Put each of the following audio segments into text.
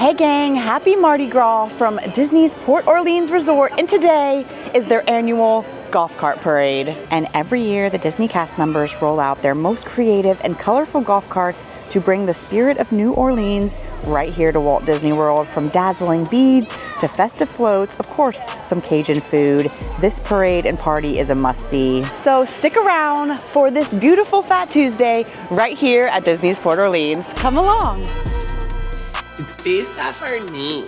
Hey gang, happy Mardi Gras from Disney's Port Orleans Resort, and today is their annual golf cart parade. And every year the Disney cast members roll out their most creative and colorful golf carts to bring the spirit of New Orleans right here to Walt Disney World. From dazzling beads to festive floats, of course some Cajun food, this parade and party is a must-see. So stick around for this beautiful Fat Tuesday right here at Disney's Port Orleans. Come along. It's pizza for me.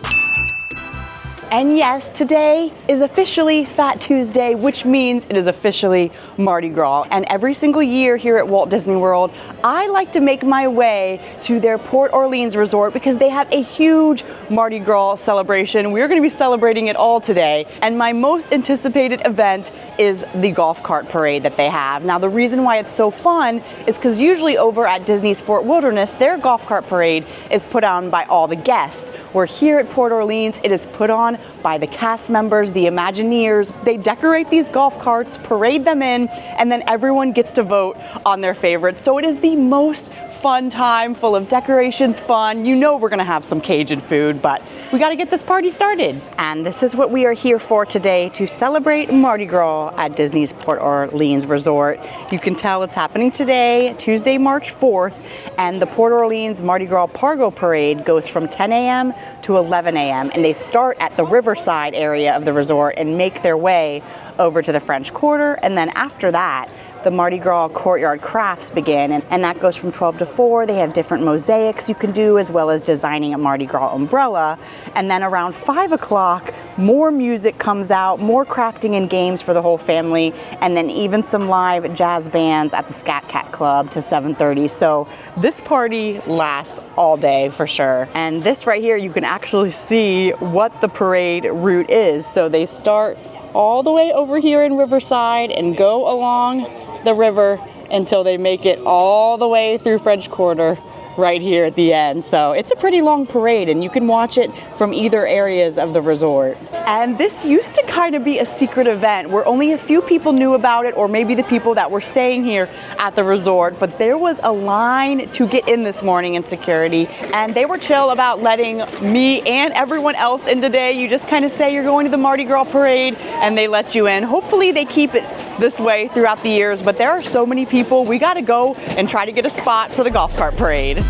And yes, today is officially Fat Tuesday, which means it is officially Mardi Gras. And every single year here at Walt Disney World, I like to make my way to their Port Orleans Resort because they have a huge Mardi Gras celebration. We're going to be celebrating it all today. And my most anticipated event is the golf cart parade that they have. Now, the reason why it's so fun is because usually over at Disney's Fort Wilderness, their golf cart parade is put on by all the guests. Where here at Port Orleans, it is put on by the cast members, the Imagineers. They decorate these golf carts, parade them in, and then everyone gets to vote on their favorites. So it is the most fun time, full of decorations, fun. You know we're gonna have some Cajun food, but we gotta get this party started. And this is what we are here for today, to celebrate Mardi Gras at Disney's Port Orleans Resort. You can tell it's happening today, Tuesday, March 4th, and the Port Orleans Mardi Gras Pargo Parade goes from 10 a.m. to 11 a.m. and they start at the riverside area of the resort and make their way over to the French Quarter, and then after that, the Mardi Gras Courtyard Crafts begin, and that goes from 12 to 4. They have different mosaics you can do, as well as designing a Mardi Gras umbrella. And then around 5 o'clock, more music comes out, more crafting and games for the whole family, and then even some live jazz bands at the Scat Cat Club to 7:30. So this party lasts all day for sure. And this right here, you can actually see what the parade route is. So they start all the way over here in Riverside and go along the river until they make it all the way through French Quarter right here at the end. So it's a pretty long parade and you can watch it from either areas of the resort. And this used to kind of be a secret event where only a few people knew about it, or maybe the people that were staying here at the resort, but there was a line to get in this morning in security, and they were chill about letting me and everyone else in today. You just kind of say you're going to the Mardi Gras parade and they let you in. Hopefully they keep it this way throughout the years, but there are so many people. We got to go and try to get a spot for the golf cart parade.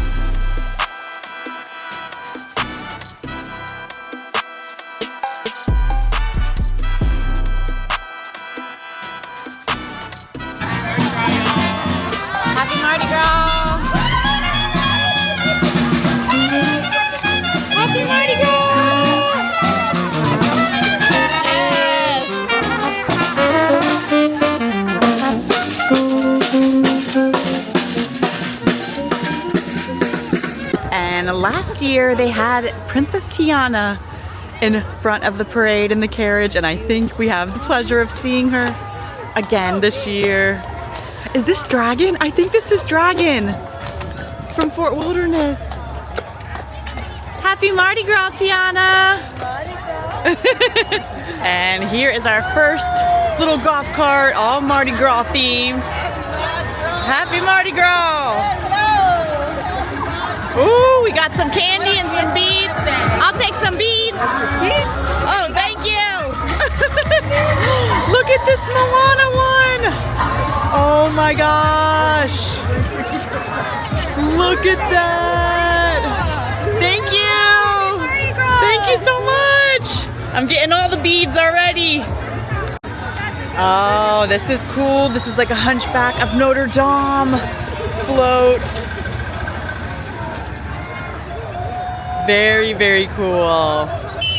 Happy Mardi Gras! Happy Mardi Gras! And last year they had Princess Tiana in front of the parade in the carriage, and I think we have the pleasure of seeing her again this year. Is this Dragon? I think this is Dragon from Fort Wilderness. Happy Mardi Gras, Tiana! Mardi Gras. And here is our first little golf cart, all Mardi Gras themed. Happy Mardi Gras! Ooh, we got some candy and some beads. I'll take some beads. Oh, thank you. Look at this Moana one. Oh my gosh. Look at that. Thank you. Thank you so much. I'm getting all the beads already. Oh, this is cool. This is like a Hunchback of Notre Dame float. Very, very cool.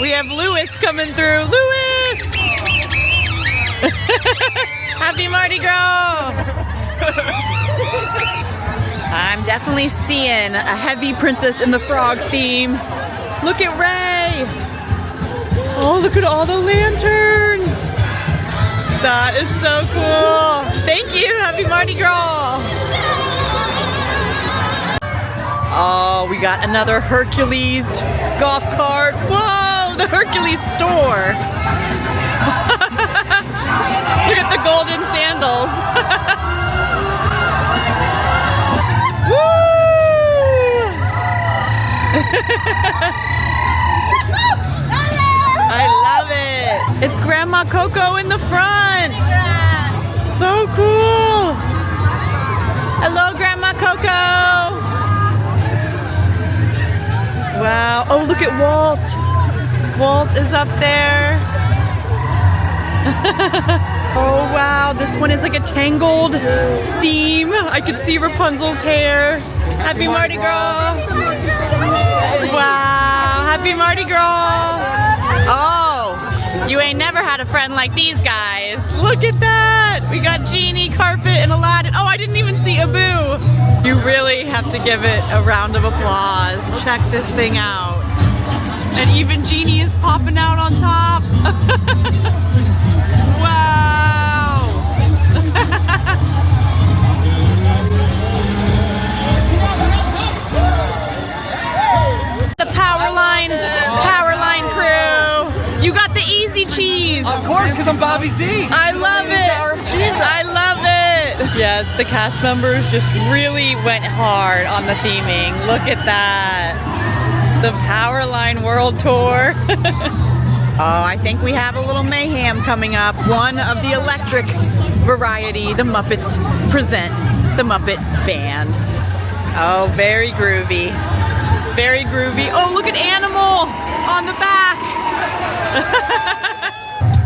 We have Lewis coming through. Lewis! Happy Mardi Gras! I'm definitely seeing a heavy Princess in the Frog theme. Look at Ray! Oh, look at all the lanterns! That is so cool. Thank you. Happy Mardi Gras! Oh, we got another Hercules golf cart. Whoa, the Hercules store. Look at the golden sandals. Woo! It's Grandma Coco in the front. So cool. Hello, Grandma Coco. Wow. Oh, look at Walt. Walt is up there. Oh, wow. This one is like a tangled theme. I can see Rapunzel's hair. Happy Mardi Gras. Wow. Happy Mardi Gras. Oh, you ain't never had a friend like these guys. Look at that. We got Genie, Carpet, and Aladdin. Oh, I didn't even see Abu. You really have to give it a round of applause. Check this thing out. And even Genie is popping out on top. Wow. The Powerline crew. You got the easy cheese. Of course, because I'm Bobby Z. I love it. I love it. Yes, the cast members just really went hard on the theming. Look at that. The Powerline World Tour. Oh, I think we have a little mayhem coming up. One of the electric variety. The Muppets present the Muppet Band. Oh, very groovy. Very groovy. Oh, look at Animal on the back.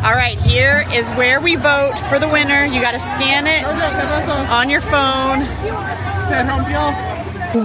All right, here is where we vote for the winner. You got to scan it on your phone.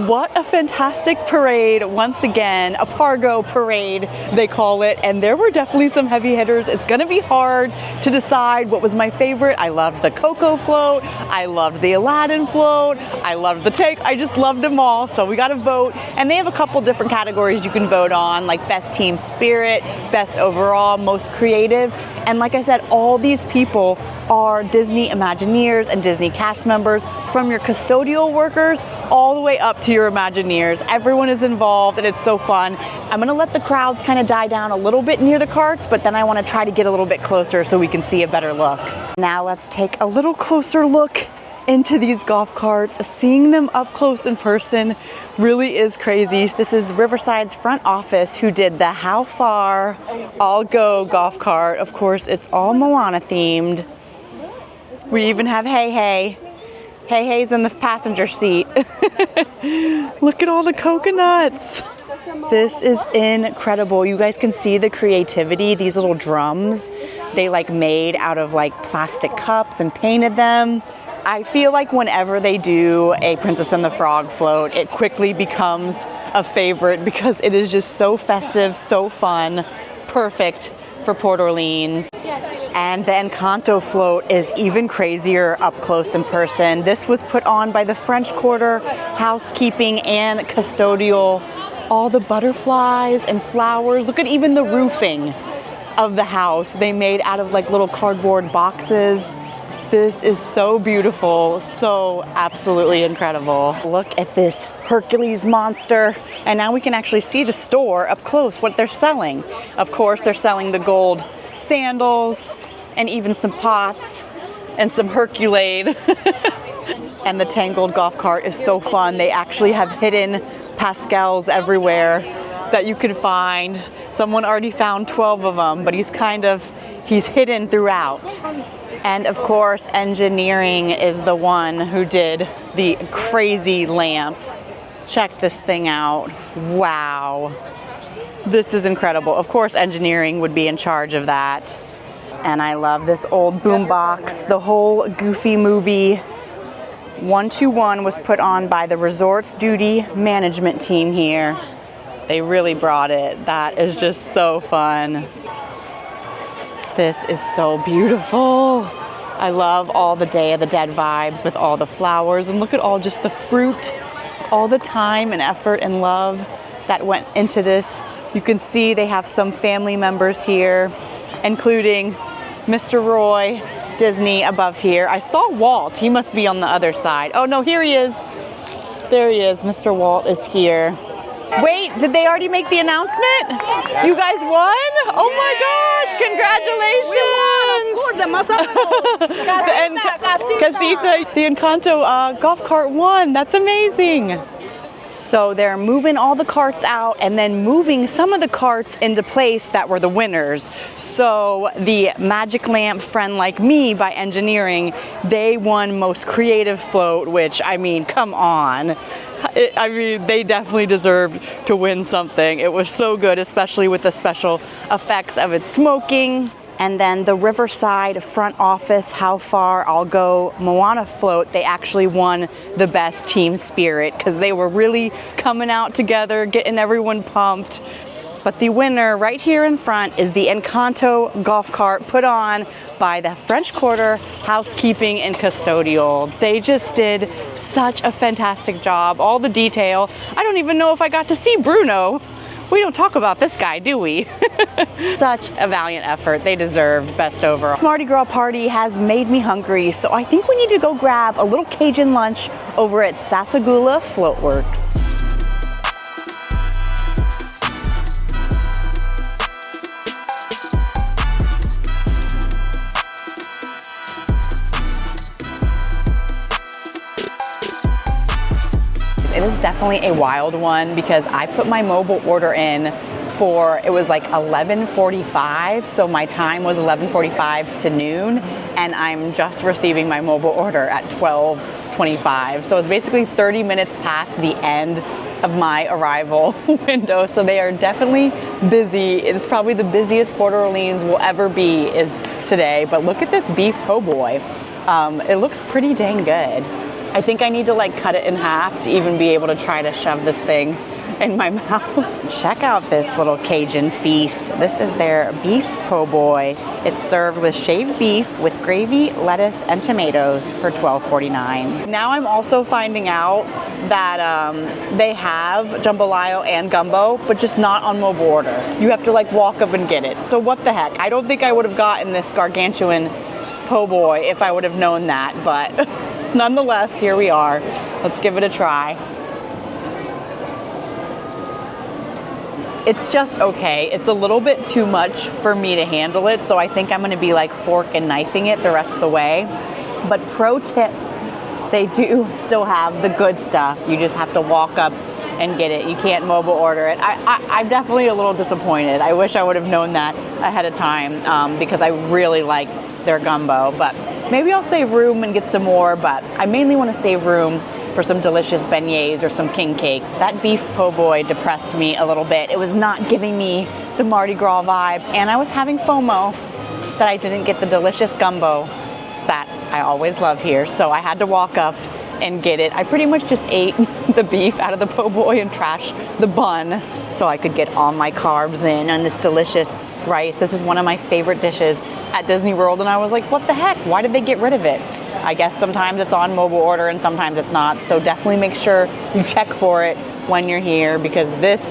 What a fantastic parade. Once again, a Pargo parade, they call it. And there were definitely some heavy hitters. It's gonna be hard to decide what was my favorite. I loved the Coco float. I loved the Aladdin float. I loved the tank. I just loved them all. So we gotta vote. And they have a couple different categories you can vote on, like best team spirit, best overall, most creative. And like I said, all these people are Disney Imagineers and Disney cast members, from your custodial workers all the way up to your Imagineers. Everyone is involved and it's so fun. I'm gonna let the crowds kind of die down a little bit near the carts, but then I wanna try to get a little bit closer so we can see a better look. Now let's take a little closer look into these golf carts. Seeing them up close in person really is crazy. This is Riverside's front office who did the How Far I'll Go golf cart. Of course, it's all Moana themed. We even have Hey Hey. Hey Hey's in the passenger seat. Look at all the coconuts. This is incredible. You guys can see the creativity. These little drums, they like made out of like plastic cups and painted them. I feel like whenever they do a Princess and the Frog float, it quickly becomes a favorite because it is just so festive, so fun, perfect for Port Orleans. And the Encanto float is even crazier up close in person. This was put on by the French Quarter housekeeping and custodial. All the butterflies and flowers. Look at even the roofing of the house. They made out of like little cardboard boxes. This is so beautiful, so absolutely incredible. Look at this Hercules monster. And now we can actually see the store up close, what they're selling. Of course, they're selling the gold sandals and even some pots and some Herculade. And the Tangled golf cart is so fun. They actually have hidden Pascals everywhere that you can find. Someone already found 12 of them, but he's hidden throughout. And of course, engineering is the one who did the crazy lamp. Check this thing out. Wow. This is incredible. Of course, engineering would be in charge of that. And I love this old boombox. The whole Goofy movie 121 was put on by the Resorts Duty management team here. They really brought it. That is just so fun. This is so beautiful. I love all the Day of the Dead vibes with all the flowers, and look at all just the fruit, all the time and effort and love that went into this. You can see they have some family members here, including Mr. Roy Disney above here. I saw Walt. He must be on the other side. Oh no, here he is. There he is. Mr. Walt is here. Wait, did they already make the announcement? You guys won? Oh my gosh, congratulations! And Casita, the Encanto golf cart won. That's amazing. So they're moving all the carts out and then moving some of the carts into place that were the winners. So the Magic Lamp Friend Like Me by Engineering, they won most creative float, which, I mean, come on. I mean, they definitely deserved to win something. It was so good, especially with the special effects of it smoking. And then the Riverside Front Office How Far I'll Go Moana float, they actually won the best team spirit because they were really coming out together, getting everyone pumped. But the winner right here in front is the Encanto golf cart put on by the French Quarter Housekeeping and Custodial. They just did such a fantastic job. All the detail. I don't even know if I got to see Bruno. We don't talk about this guy, do we? Such a valiant effort. They deserved best overall. This Mardi Gras party has made me hungry, so I think we need to go grab a little Cajun lunch over at Sasagula Floatworks. It is definitely a wild one because I put my mobile order in for, it was like 11:45, so my time was 11:45 to noon, and I'm just receiving my mobile order at 12:25. So it's basically 30 minutes past the end of my arrival window, so they are definitely busy. It's probably the busiest Port Orleans will ever be is today, but look at this beef po' boy. It looks pretty dang good. I think I need to like cut it in half to even be able to try to shove this thing in my mouth. Check out this little Cajun feast. This is their beef po' boy. It's served with shaved beef with gravy, lettuce, and tomatoes for $12.49. Now I'm also finding out that they have jambalaya and gumbo, but just not on mobile order. You have to like walk up and get it. So what the heck? I don't think I would have gotten this gargantuan po' boy if I would have known that, but nonetheless, here we are. Let's give it a try. It's just okay. It's a little bit too much for me to handle it, so I think I'm gonna be like fork and knifing it the rest of the way. But pro tip, they do still have the good stuff. You just have to walk up and get it. You can't mobile order it. I'm definitely a little disappointed. I wish I would have known that ahead of time because I really like their gumbo, but maybe I'll save room and get some more, but I mainly want to save room for some delicious beignets or some king cake. That beef po' boy depressed me a little bit. It was not giving me the Mardi Gras vibes, and I was having FOMO that I didn't get the delicious gumbo that I always love here, so I had to walk up and get it. I pretty much just ate the beef out of the po' boy and trashed the bun so I could get all my carbs in on this delicious rice. This is one of my favorite dishes at Disney World, and I was like, what the heck? Why did they get rid of it? I guess sometimes it's on mobile order and sometimes it's not, so definitely make sure you check for it when you're here because this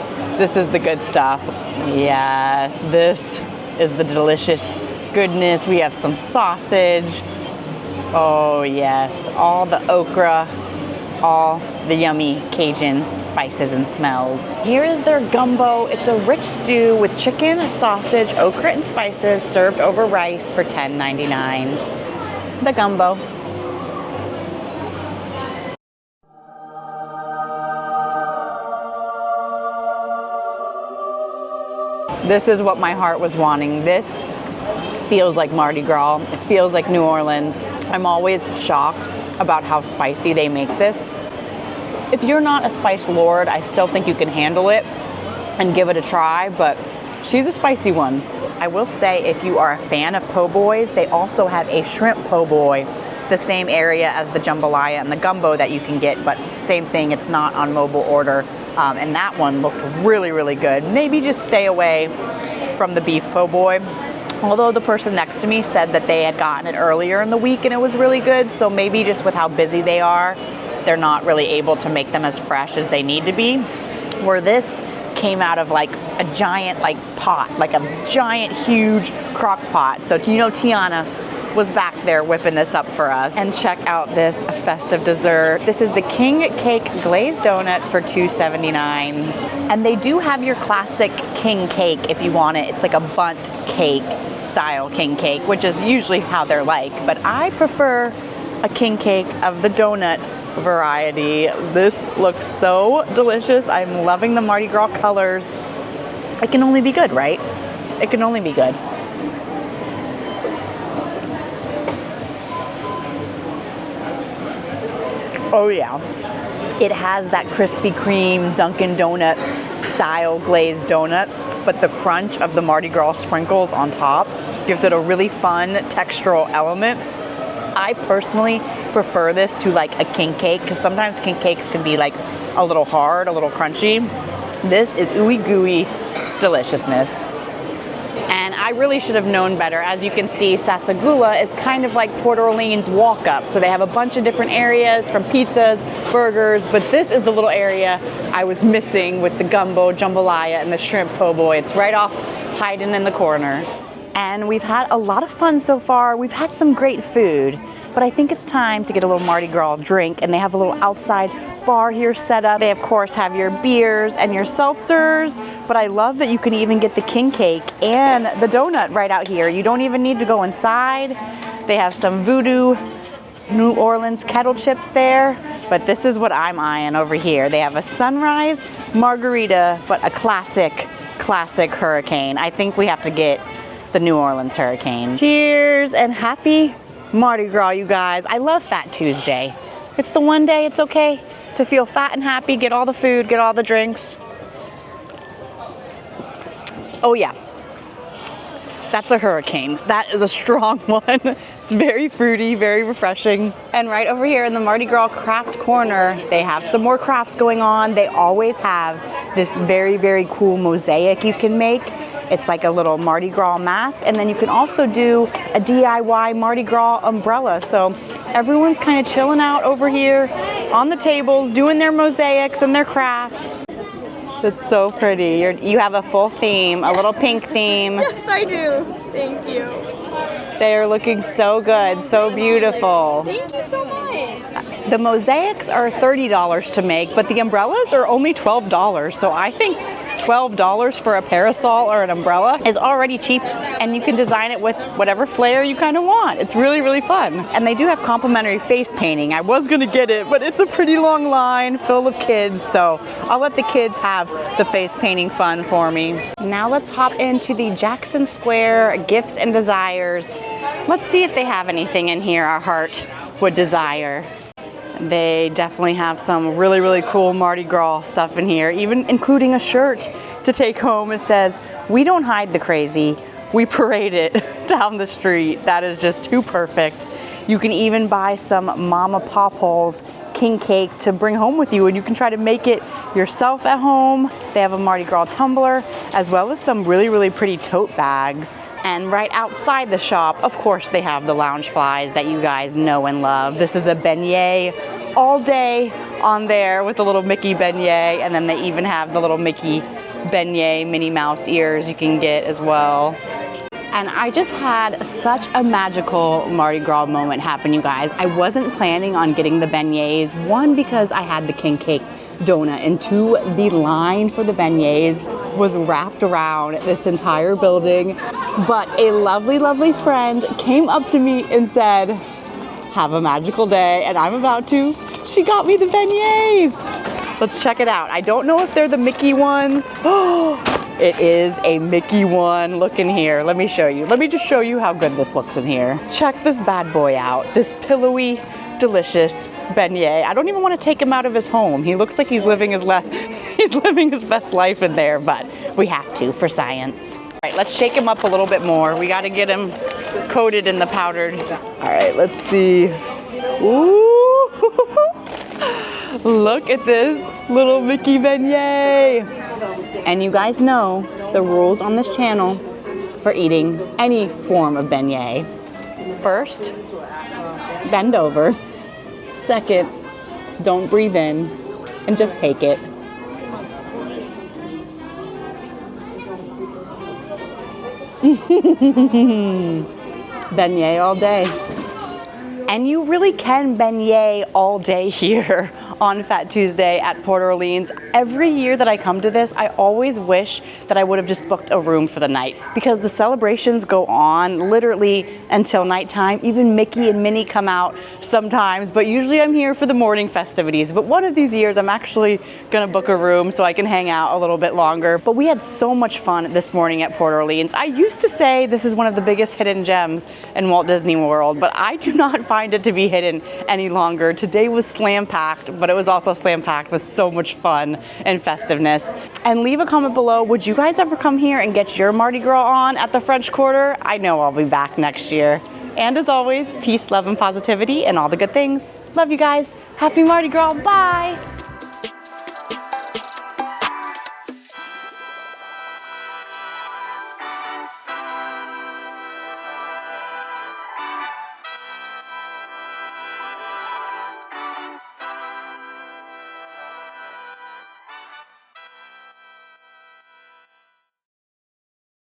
is the good stuff. Yes, this is the delicious goodness. We have some sausage. Oh yes, all the okra, all the yummy Cajun spices and smells. Here is their gumbo. It's a rich stew with chicken, sausage, okra, and spices served over rice for $10.99. The gumbo. This is what my heart was wanting. This feels like Mardi Gras. It feels like New Orleans. I'm always shocked about how spicy they make this. If you're not a spice lord, I still think you can handle it and give it a try, but she's a spicy one. I will say if you are a fan of po' boys, they also have a shrimp po' boy, the same area as the jambalaya and the gumbo that you can get, but same thing, it's not on mobile order. And that one looked really, really good. Maybe just stay away from the beef po' boy. Although the person next to me said that they had gotten it earlier in the week and it was really good, so maybe just with how busy they are, they're not really able to make them as fresh as they need to be. Where this came out of like a giant like pot, like a giant huge crock pot. So you know Tiana was back there whipping this up for us. And check out this festive dessert. This is the king cake glazed donut for $2.79. And they do have your classic king cake if you want it. It's like a bundt cake style king cake, which is usually how they're like. But I prefer a king cake of the donut variety. This looks so delicious. I'm loving the Mardi Gras colors. It can only be good, right? It can only be good. Oh yeah. It has that Krispy Kreme Dunkin' Donut style glazed donut, but the crunch of the Mardi Gras sprinkles on top gives it a really fun textural element. I personally prefer this to like a king cake, because sometimes king cakes can be like a little hard, a little crunchy. This is ooey gooey deliciousness. And I really should have known better. As you can see, Sasagula is kind of like Port Orleans walk up. So they have a bunch of different areas from pizzas, burgers, but this is the little area I was missing with the gumbo, jambalaya, and the shrimp po' boy. It's right off hiding in the corner. And we've had a lot of fun so far. We've had some great food, but I think it's time to get a little Mardi Gras drink, and they have a little outside bar here set up. They of course have your beers and your seltzers, but I love that you can even get the king cake and the donut right out here. You don't even need to go inside. They have some Voodoo New Orleans kettle chips there, but this is what I'm eyeing over here. They have a sunrise margarita, but a classic hurricane. I think we have to get the New Orleans hurricane. Cheers and happy Mardi Gras, you guys. I love Fat Tuesday. It's the one day it's okay to feel fat and happy, get all the food, get all the drinks. Oh yeah, that's a hurricane. That is a strong one. It's very fruity, very refreshing. And right over here in the Mardi Gras craft corner, they have some more crafts going on. They always have this very, very cool mosaic you can make. It's like a little Mardi Gras mask, and then you can also do a DIY Mardi Gras umbrella. So everyone's kind of chilling out over here on the tables, doing their mosaics and their crafts. That's so pretty. You have a full theme, a little pink theme. Yes, I do. Thank you. They are looking so good, so beautiful. Thank you so much. The mosaics are $30 to make, but the umbrellas are only $12. So I think $12 for a parasol or an umbrella is already cheap, and you can design it with whatever flair you kind of want. It's really, really fun. And they do have complimentary face painting. I was gonna get it, but it's a pretty long line full of kids, so I'll let the kids have the face painting fun for me. Now let's hop into the Jackson Square Gifts and Desires. Let's see if they have anything in here our heart would desire. They definitely have some really, really cool Mardi Gras stuff in here, even including a shirt to take home. It says, "We don't hide the crazy, we parade it down the street." That is just too perfect. You can even buy some Mama Pawpaw's king cake to bring home with you, and you can try to make it yourself at home. They have a Mardi Gras tumbler, as well as some really, really pretty tote bags. And right outside the shop, of course, they have the lounge flies that you guys know and love. This is a beignet all day on there with a little Mickey beignet, and then they even have the little Mickey beignet Minnie Mouse ears you can get as well. And I just had such a magical Mardi Gras moment happen, you guys. I wasn't planning on getting the beignets. One, because I had the king cake donut, and two, the line for the beignets was wrapped around this entire building. But a lovely, lovely friend came up to me and said, "Have a magical day," and I'm about to. She got me the beignets. Let's check it out. I don't know if they're the Mickey ones. It is a Mickey one. Look in here. Let me show you. Let me just show you how good this looks in here. Check this bad boy out. This pillowy, delicious beignet. I don't even want to take him out of his home. He looks like he's living his best life in there, but we have to for science. All right, let's shake him up a little bit more. We got to get him coated in the powdered. All right, let's see. Ooh, look at this little Mickey beignet. And you guys know the rules on this channel for eating any form of beignet. First, bend over. Second, don't breathe in and just take it. Beignet all day. And you really can beignet all day here on Fat Tuesday at Port Orleans. Every year that I come to this, I always wish that I would have just booked a room for the night because the celebrations go on literally until nighttime. Even Mickey and Minnie come out sometimes, but usually I'm here for the morning festivities. But one of these years, I'm actually gonna book a room so I can hang out a little bit longer. But we had so much fun this morning at Port Orleans. I used to say this is one of the biggest hidden gems in Walt Disney World, but I do not find it to be hidden any longer. Today was slam-packed, but it was also slam-packed with so much fun and festiveness. And leave a comment below, would you guys ever come here and get your Mardi Gras on at the French Quarter? I know I'll be back next year. And as always, peace, love, and positivity, and all the good things. Love you guys. Happy Mardi Gras. Bye.